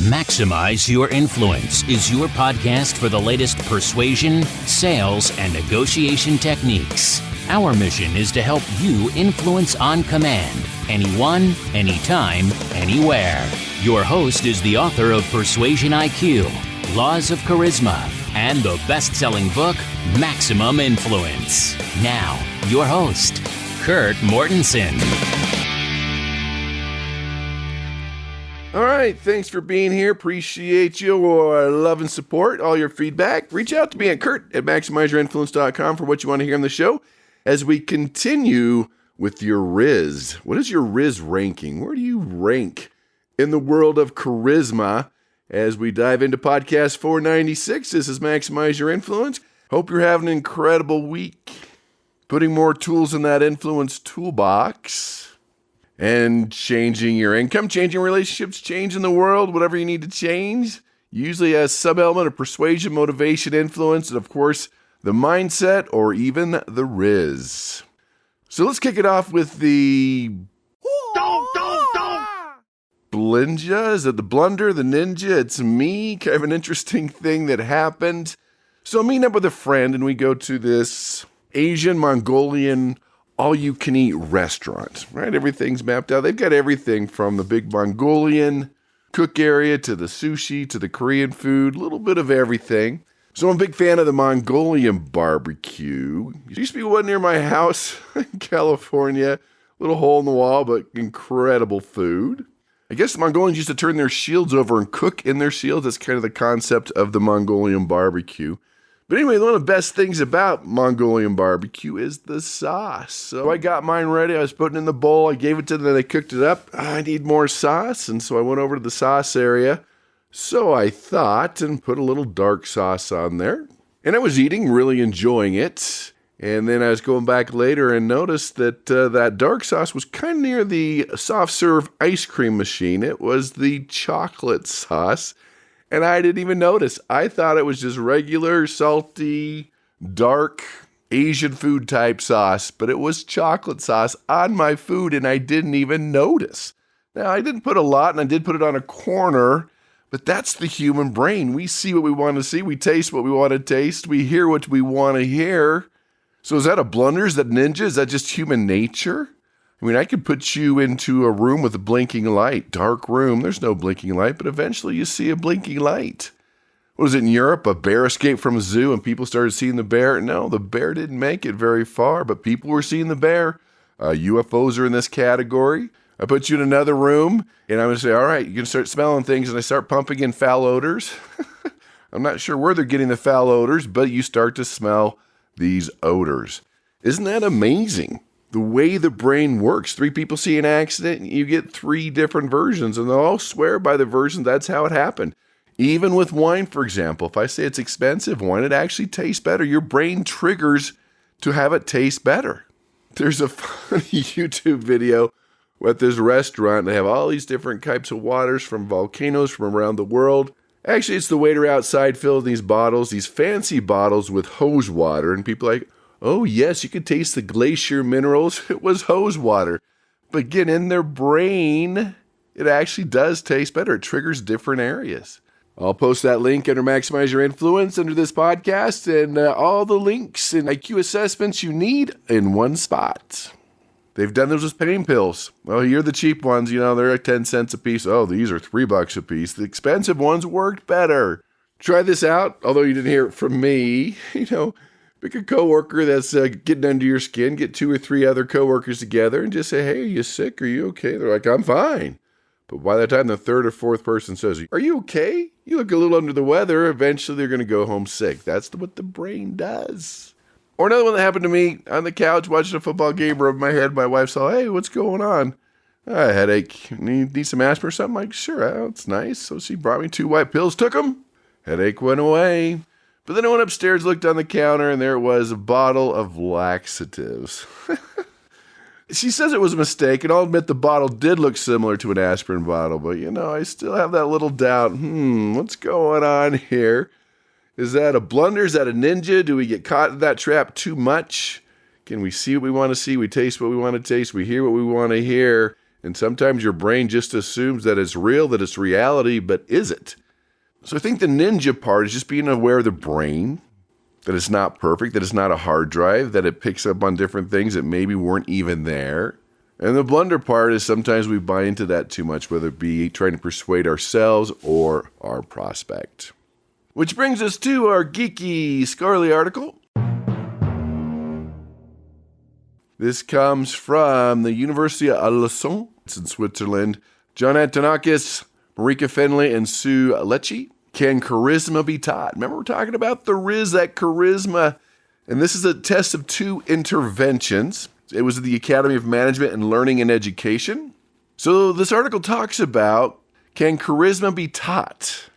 Maximize Your Influence is your podcast for the latest persuasion, sales, and negotiation techniques. Our mission is to help you influence on command, anyone, anytime, anywhere. Your host is the author of Persuasion IQ, Laws of Charisma, and the best-selling book, Maximum Influence. Now, your host, Kurt Mortensen. All right, thanks for being here. Appreciate your love and support, all your feedback. Reach out to me at kurt@maximizeyourinfluence.com for what you want to hear on the show as we continue with your RIZZ. What is your RIZZ ranking? Where do you rank in the world of charisma as we dive into podcast 496? This is Maximize Your Influence. Hope you're having an incredible week. Putting more tools in that influence toolbox. And changing your income, changing relationships, changing the world, whatever you need to change. Usually has sub-element of persuasion, motivation, influence, and of course, the mindset or even the RIZZ. So let's kick it off with the... Blinja? Is it the blunder, the ninja? It's me. Kind of an interesting thing that happened. So I'm meeting up with a friend and we go to this Asian, Mongolian, all-you-can-eat restaurant, right? Everything's mapped out. They've got everything from the big Mongolian cook area to the sushi to the Korean food, a little bit of everything. So I'm a big fan of the Mongolian barbecue. It used to be one near my house in California. Little hole in the wall, but incredible food. I guess the Mongolians used to turn their shields over and cook in their shields. That's kind of the concept of the Mongolian barbecue. But anyway, one of the best things about Mongolian barbecue is the sauce. So I got mine ready. I was putting it in the bowl. I gave it to them. They cooked it up. I need more sauce. And so I went over to the sauce area. So I thought and put a little dark sauce on there. And I was eating, really enjoying it. And then I was going back later and noticed that that dark sauce was kind of near the soft serve ice cream machine. It was the chocolate sauce. And I didn't even notice. I thought it was just regular, salty, dark, Asian food type sauce, but it was chocolate sauce on my food and I didn't even notice. Now, I didn't put a lot and I did put it on a corner, but that's the human brain. We see what we want to see. We taste what we want to taste. We hear what we want to hear. So is that a blunder? Is that ninja? Is that just human nature? I mean, I could put you into a room with a blinking light, dark room. There's no blinking light, but eventually you see a blinking light. What was it in Europe? A bear escaped from a zoo and people started seeing the bear? No, the bear didn't make it very far, but people were seeing the bear. UFOs are in this category. I put you in another room and I'm going to say, all right, you can start smelling things, and I start pumping in foul odors. I'm not sure where they're getting the foul odors, but you start to smell these odors. Isn't that amazing? The way the brain works. 3 people see an accident, you get 3 different versions, and they'll all swear by the version that's how it happened. Even with wine, for example, if I say it's expensive wine, it actually tastes better. Your brain triggers to have it taste better. There's a funny YouTube video at this restaurant. They have all these different types of waters from volcanoes from around the world. Actually, it's the waiter outside filling these bottles, these fancy bottles with hose water, and people are like, oh, yes, you could taste the glacier minerals. It was hose water. But again, in their brain, it actually does taste better. It triggers different areas. I'll post that link under Maximize Your Influence under this podcast and all the links and IQ assessments you need in one spot. They've done those with pain pills. Well, here the cheap ones, they're like 10 cents a piece. Oh, these are $3 a piece. The expensive ones worked better. Try this out, although you didn't hear it from me, Pick a coworker that's getting under your skin. Get 2 or 3 other coworkers together and just say, hey, are you sick? Are you okay? They're like, I'm fine. But by the time the 3rd or 4th person says, are you okay? You look a little under the weather. Eventually, they're going to go home sick. That's what the brain does. Or another one that happened to me on the couch watching a football game, rubbing my head. My wife saw, hey, what's going on? A headache. Need some aspirin or something? I'm like, sure, that's nice. So she brought me 2 white pills, took them. Headache went away. But then I went upstairs, looked on the counter, and there was a bottle of laxatives. She says it was a mistake, and I'll admit the bottle did look similar to an aspirin bottle, but I still have that little doubt. What's going on here? Is that a blunder? Is that a ninja? Do we get caught in that trap too much? Can we see what we want to see? We taste what we want to taste. We hear what we want to hear. And sometimes your brain just assumes that it's real, that it's reality, but is it? So I think the ninja part is just being aware of the brain, that it's not perfect, that it's not a hard drive, that it picks up on different things that maybe weren't even there. And the blunder part is sometimes we buy into that too much, whether it be trying to persuade ourselves or our prospect. Which brings us to our geeky, scholarly article. This comes from the University of Lausanne. It's in Switzerland. John Antonakis, Marika Fenley, and Sue Lecce. Can charisma be taught? Remember we're talking about the RIZZ, that charisma. And this is a test of 2 interventions. It was at the Academy of Management and Learning and Education. So this article talks about, can charisma be taught?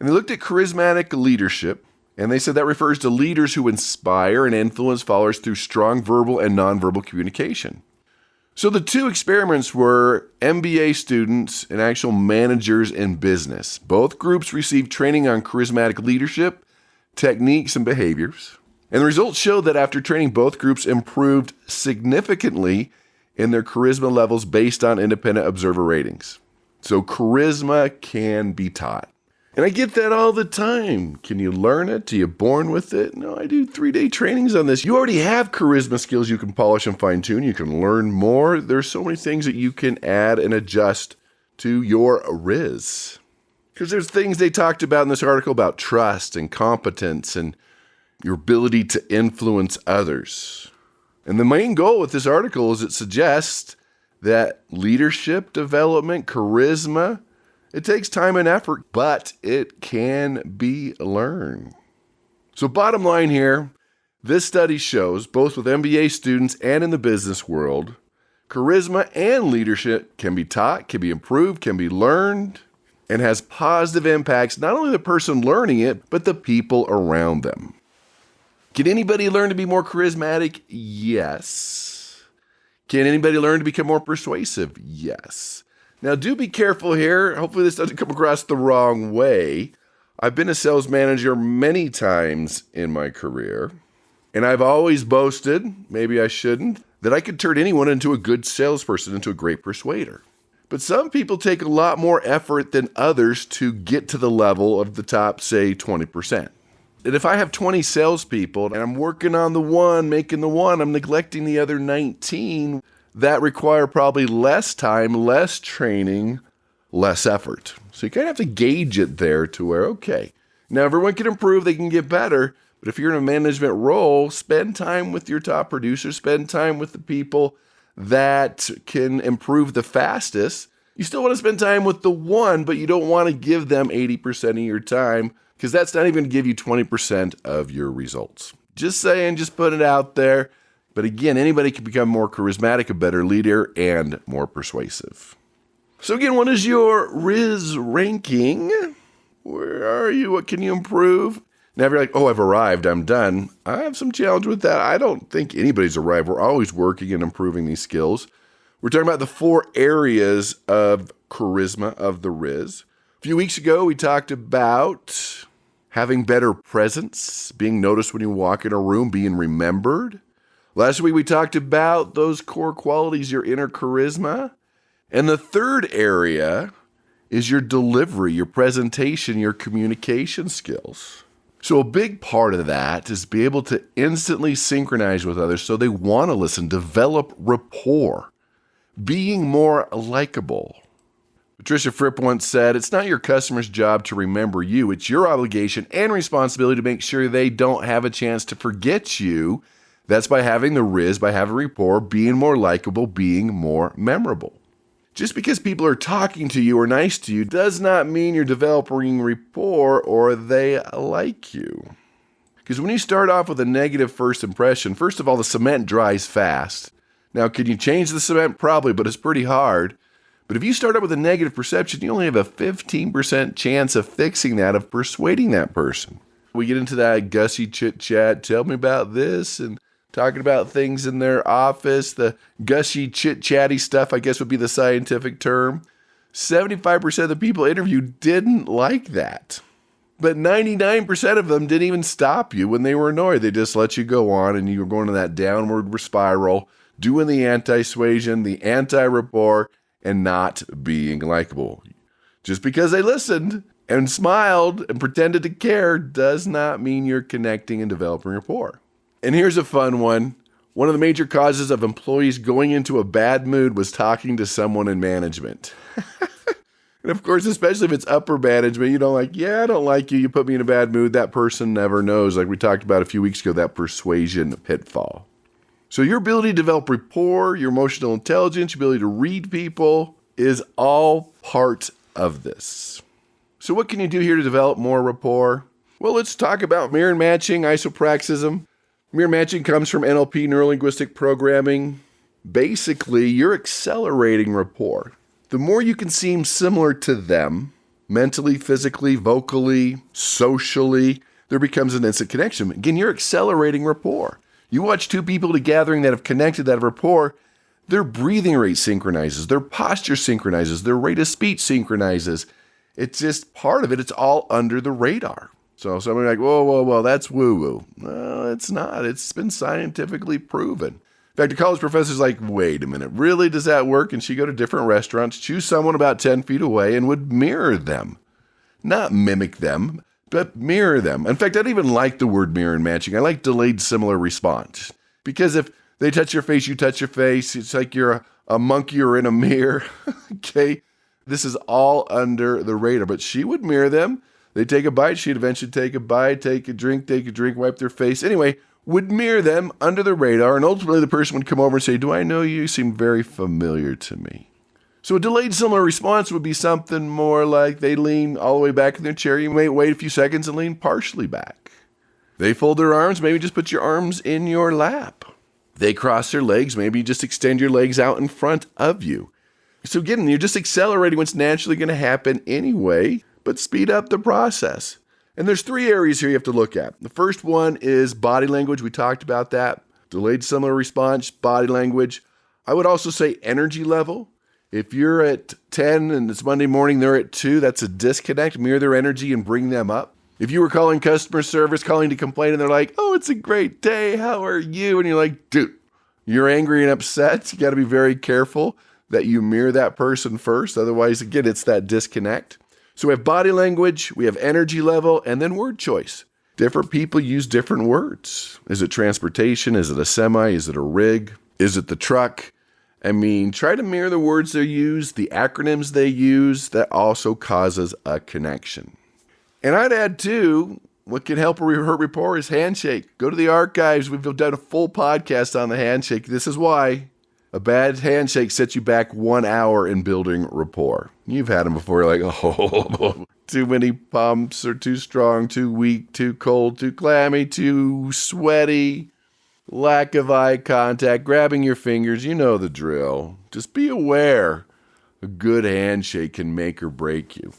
And they looked at charismatic leadership, and they said that refers to leaders who inspire and influence followers through strong verbal and nonverbal communication. So the 2 experiments were MBA students and actual managers in business. Both groups received training on charismatic leadership, techniques, and behaviors. And the results showed that after training, both groups improved significantly in their charisma levels based on independent observer ratings. So charisma can be taught. And I get that all the time. Can you learn it? Are you born with it? No, I do 3-day trainings on this. You already have charisma skills you can polish and fine tune. You can learn more. There's so many things that you can add and adjust to your RIZZ. Because there's things they talked about in this article about trust and competence and your ability to influence others. And the main goal with this article is it suggests that leadership development, charisma, it takes time and effort, but it can be learned. So bottom line here, this study shows, both with MBA students and in the business world, charisma and leadership can be taught, can be improved, can be learned, and has positive impacts, not only the person learning it, but the people around them. Can anybody learn to be more charismatic? Yes. Can anybody learn to become more persuasive? Yes. Now, do be careful here. Hopefully this doesn't come across the wrong way. I've been a sales manager many times in my career, and I've always boasted, maybe I shouldn't, that I could turn anyone into a good salesperson, into a great persuader. But some people take a lot more effort than others to get to the level of the top, say, 20%. And if I have 20 salespeople and I'm working on the one, making the one, I'm neglecting the other 19, that require probably less time, less training, less effort. So you kind of have to gauge it there to where, okay, now everyone can improve, they can get better, but if you're in a management role, spend time with your top producers, spend time with the people that can improve the fastest. You still want to spend time with the one, but you don't want to give them 80% of your time, because that's not even going to give you 20% of your results. Just saying, just put it out there. But again, anybody can become more charismatic, a better leader, and more persuasive. So again, what is your RIZZ ranking? Where are you? What can you improve? Now, if you're like, oh, I've arrived, I'm done. I have some challenge with that. I don't think anybody's arrived. We're always working and improving these skills. We're talking about the 4 areas of charisma of the RIZZ. A few weeks ago, we talked about having better presence, being noticed when you walk in a room, being remembered. Last week, we talked about those core qualities, your inner charisma. And the 3rd area is your delivery, your presentation, your communication skills. So a big part of that is be able to instantly synchronize with others so they want to listen, develop rapport, being more likable. Patricia Fripp once said, it's not your customer's job to remember you. It's your obligation and responsibility to make sure they don't have a chance to forget you. That's by having the RIZZ, by having rapport, being more likable, being more memorable. Just because people are talking to you or nice to you does not mean you're developing rapport or they like you. Because when you start off with a negative first impression, first of all, the cement dries fast. Now, can you change the cement? Probably, but it's pretty hard. But if you start out with a negative perception, you only have a 15% chance of fixing that, of persuading that person. We get into that gushy chit-chat, tell me about this, and talking about things in their office. The gushy chit-chatty stuff, I guess, would be the scientific term. 75% of the people interviewed didn't like that. But 99% of them didn't even stop you when they were annoyed. They just let you go on, and you were going to that downward spiral, doing the anti-suasion, the anti-rapport, and not being likable. Just because they listened and smiled and pretended to care does not mean you're connecting and developing rapport. And here's a fun one. One of the major causes of employees going into a bad mood was talking to someone in management. And of course, especially if it's upper management, I don't like you. You put me in a bad mood. That person never knows. Like we talked about a few weeks ago, that persuasion pitfall. So your ability to develop rapport, your emotional intelligence, your ability to read people is all part of this. So what can you do here to develop more rapport? Well, let's talk about mirror matching, isopraxism. Mirror matching comes from NLP, neuro-linguistic programming. Basically, you're accelerating rapport. The more you can seem similar to them, mentally, physically, vocally, socially, there becomes an instant connection. Again, you're accelerating rapport. You watch two people gathering that have connected, that have rapport, their breathing rate synchronizes, their posture synchronizes, their rate of speech synchronizes. It's just part of it. It's all under the radar. So somebody like, whoa, that's woo-woo. No, it's not. It's been scientifically proven. In fact, a college professor's like, wait a minute, really? Does that work? And she'd go to different restaurants, choose someone about 10 feet away, and would mirror them. Not mimic them, but mirror them. In fact, I don't even like the word mirror and matching. I like delayed similar response. Because if they touch your face, you touch your face. It's like you're a monkey or in a mirror. Okay? This is all under the radar. But she would mirror them. They take a bite. She'd eventually take a bite, take a drink, wipe their face. Anyway, would mirror them under the radar, and ultimately the person would come over and say, do I know you? You seem very familiar to me. So a delayed similar response would be something more like they lean all the way back in their chair. You may wait a few seconds and lean partially back. They fold their arms, maybe just put your arms in your lap. They cross their legs, maybe just extend your legs out in front of you. So again, you're just accelerating what's naturally going to happen anyway, but speed up the process. And there's three areas here you have to look at. The first one is body language. We talked about that. Delayed similar response, body language. I would also say energy level. If you're at 10 and it's Monday morning, they're at 2, that's a disconnect. Mirror their energy and bring them up. If you were calling customer service, calling to complain, and they're like, oh, it's a great day, how are you? And you're like, dude, you're angry and upset. You got to be very careful that you mirror that person first. Otherwise, again, it's that disconnect. So we have body language, we have energy level, and then word choice. Different people use different words. Is it transportation? Is it a semi? Is it a rig? Is it the truck? Try to mirror the words they use, the acronyms they use. That also causes a connection. And I'd add, too, what can help hurt rapport is handshake. Go to the archives. We've done a full podcast on the handshake. This is why. A bad handshake sets you back 1 hour in building rapport. You've had them before. You're like, oh, too many pumps, or too strong, too weak, too cold, too clammy, too sweaty, lack of eye contact, grabbing your fingers. You know the drill. Just be aware. A good handshake can make or break you.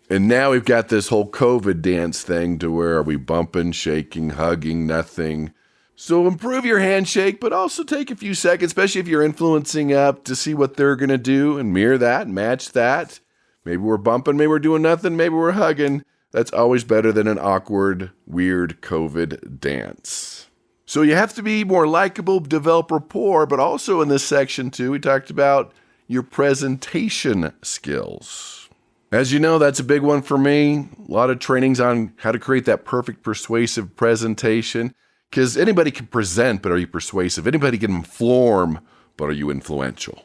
And now we've got this whole COVID dance thing to where are we bumping, shaking, hugging, nothing. So improve your handshake, but also take a few seconds, especially if you're influencing up, to see what they're going to do and mirror that, match that. Maybe we're bumping, maybe we're doing nothing, maybe we're hugging. That's always better than an awkward, weird COVID dance. So you have to be more likable, develop rapport, but also in this section too, we talked about your presentation skills. As you know, that's a big one for me. A lot of trainings on how to create that perfect persuasive presentation. Because anybody can present, but are you persuasive? Anybody can inform, but are you influential?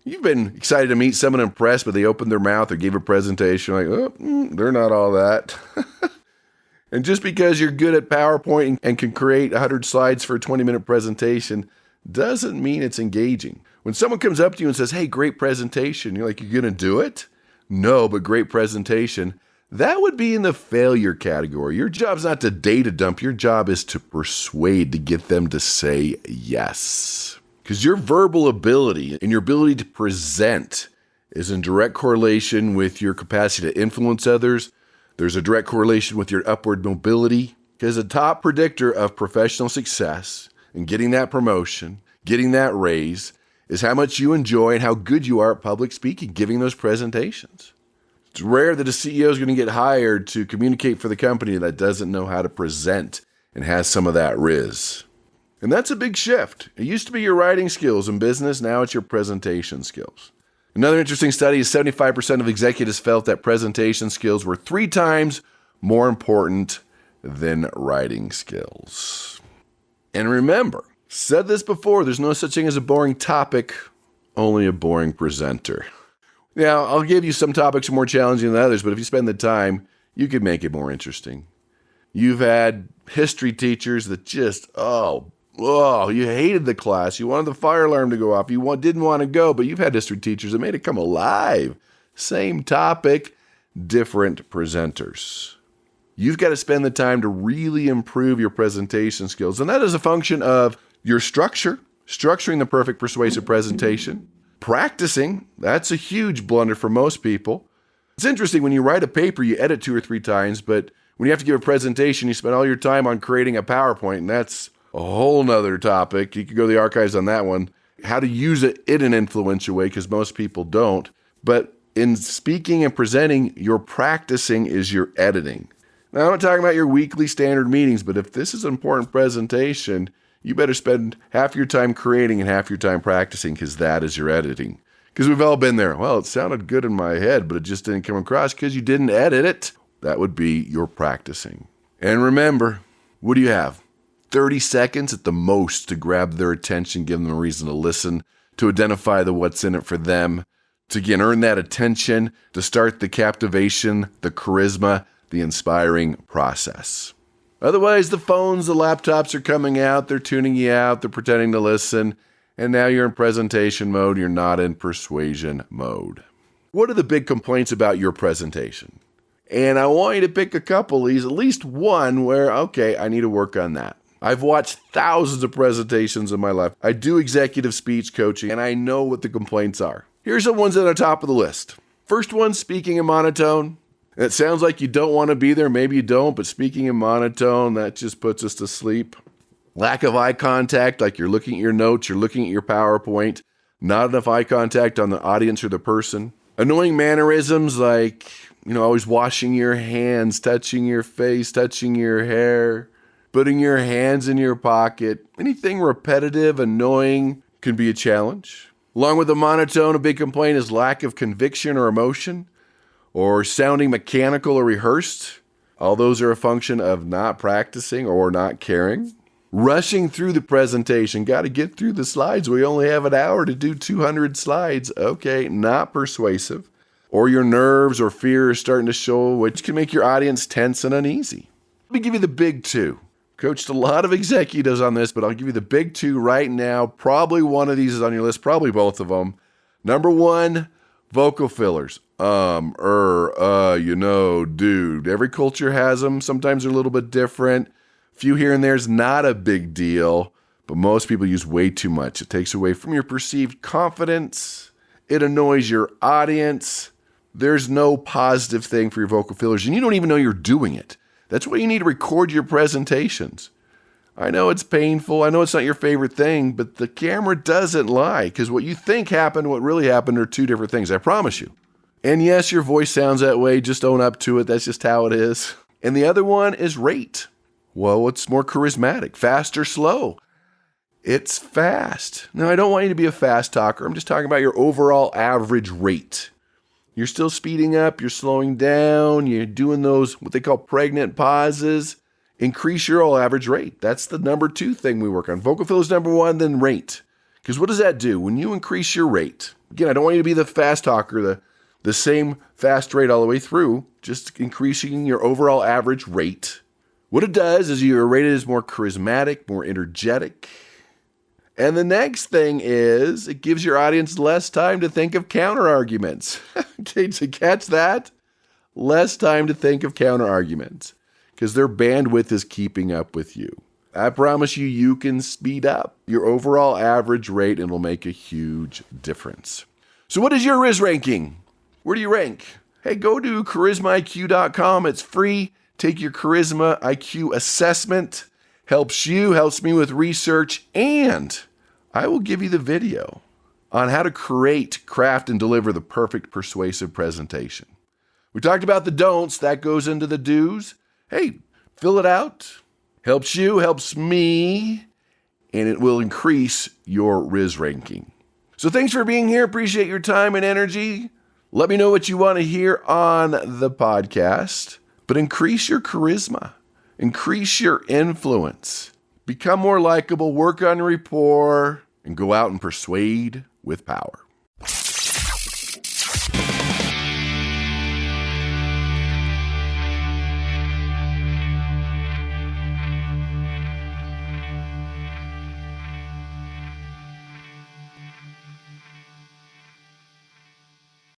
You've been excited to meet someone impressed, but they opened their mouth or gave a presentation like, they're not all that. And just because you're good at PowerPoint and can create 100 slides for a 20-minute presentation doesn't mean it's engaging. When someone comes up to you and says, hey, great presentation, you're like, you're going to do it? No, but great presentation. That would be in the failure category. Your job's not to data dump. Your job is to persuade, to get them to say yes. Because your verbal ability and your ability to present is in direct correlation with your capacity to influence others. There's a direct correlation with your upward mobility. Because a top predictor of professional success and getting that promotion, getting that raise, is how much you enjoy and how good you are at public speaking, giving those presentations. It's rare that a CEO is going to get hired to communicate for the company that doesn't know how to present and has some of that RIZZ. And that's a big shift. It used to be your writing skills in business. Now it's your presentation skills. Another interesting study is 75% of executives felt that presentation skills were 3 times more important than writing skills. And remember, said this before, there's no such thing as a boring topic, only a boring presenter. Now, I'll give you some topics are more challenging than others, but if you spend the time, you can make it more interesting. You've had history teachers that just, you hated the class. You wanted the fire alarm to go off. You didn't want to go, but you've had history teachers that made it come alive. Same topic, different presenters. You've got to spend the time to really improve your presentation skills. And that is a function of your structuring the perfect persuasive presentation, practicing. That's a huge blunder for most people. It's interesting, when you write a paper, you edit 2 or 3 times, but when you have to give a presentation, you spend all your time on creating a PowerPoint, and that's a whole nother topic. You could go to the archives on that one. How to use it in an influential way, because most people don't. But in speaking and presenting, your practicing is your editing. Now, I'm not talking about your weekly standard meetings, but if this is an important presentation, you better spend half your time creating and half your time practicing, because that is your editing. Because we've all been there. Well, it sounded good in my head, but it just didn't come across because you didn't edit it. That would be your practicing. And remember, what do you have? 30 seconds at the most to grab their attention, give them a reason to listen, to identify the what's in it for them, to again earn that attention, to start the captivation, the charisma, the inspiring process. Otherwise, the phones, the laptops are coming out, they're tuning you out, they're pretending to listen, and now you're in presentation mode, you're not in persuasion mode. What are the big complaints about your presentation? And I want you to pick a couple of these, at least one where, okay, I need to work on that. I've watched thousands of presentations in my life. I do executive speech coaching, and I know what the complaints are. Here's the ones at the top of the list. First one, speaking in monotone. It sounds like you don't want to be there. Maybe you don't, but speaking in monotone, that just puts us to sleep. Lack of eye contact, like you're looking at your notes, you're looking at your PowerPoint. Not enough eye contact on the audience or the person. Annoying mannerisms like, always washing your hands, touching your face, touching your hair, putting your hands in your pocket. Anything repetitive, annoying can be a challenge. Along with the monotone, a big complaint is lack of conviction or emotion, or sounding mechanical or rehearsed. All those are a function of not practicing or not caring. Rushing through the presentation. Got to get through the slides. We only have an hour to do 200 slides. Okay, not persuasive. Or your nerves or fear is starting to show, which can make your audience tense and uneasy. Let me give you the big 2. Coached a lot of executives on this, but I'll give you the big 2 right now. Probably one of these is on your list, probably both of them. Number 1, vocal fillers. Dude. Every culture has them. Sometimes they're a little bit different. Few here and there is not a big deal, but most people use way too much. It takes away from your perceived confidence. It annoys your audience. There's no positive thing for your vocal fillers, and you don't even know you're doing it. That's why you need to record your presentations. I know it's painful. I know it's not your favorite thing, but the camera doesn't lie, because what you think happened, what really happened are 2 different things, I promise you. And yes, your voice sounds that way. Just own up to it. That's just how it is. And the other one is rate. Well, what's more charismatic, fast or slow? It's fast. Now, I don't want you to be a fast talker. I'm just talking about your overall average rate. You're still speeding up, you're slowing down, you're doing those, what they call pregnant pauses. Increase your overall average rate. That's the number 2 thing we work on. Vocal fill is number 1, then rate. Because what does that do? When you increase your rate, again, I don't want you to be the fast talker, the same fast rate all the way through, just increasing your overall average rate. What it does is you're rated as more charismatic, more energetic. And the next thing is it gives your audience less time to think of counter-arguments. Okay, to catch that? Less time to think of counter-arguments because their bandwidth is keeping up with you. I promise you, you can speed up your overall average rate and it'll make a huge difference. So what is your RIZZ ranking? Where do you rank? Hey, go to charismaiq.com. It's free. Take your Charisma IQ assessment. Helps me with research, and I will give you the video on how to create, craft, and deliver the perfect persuasive presentation. We talked about the don'ts. That goes into the do's. Hey, fill it out. Helps you, helps me, and it will increase your RIZZ ranking. So thanks for being here. Appreciate your time and energy. Let me know what you want to hear on the podcast, but increase your charisma, increase your influence, become more likable, work on your rapport, and go out and persuade with power.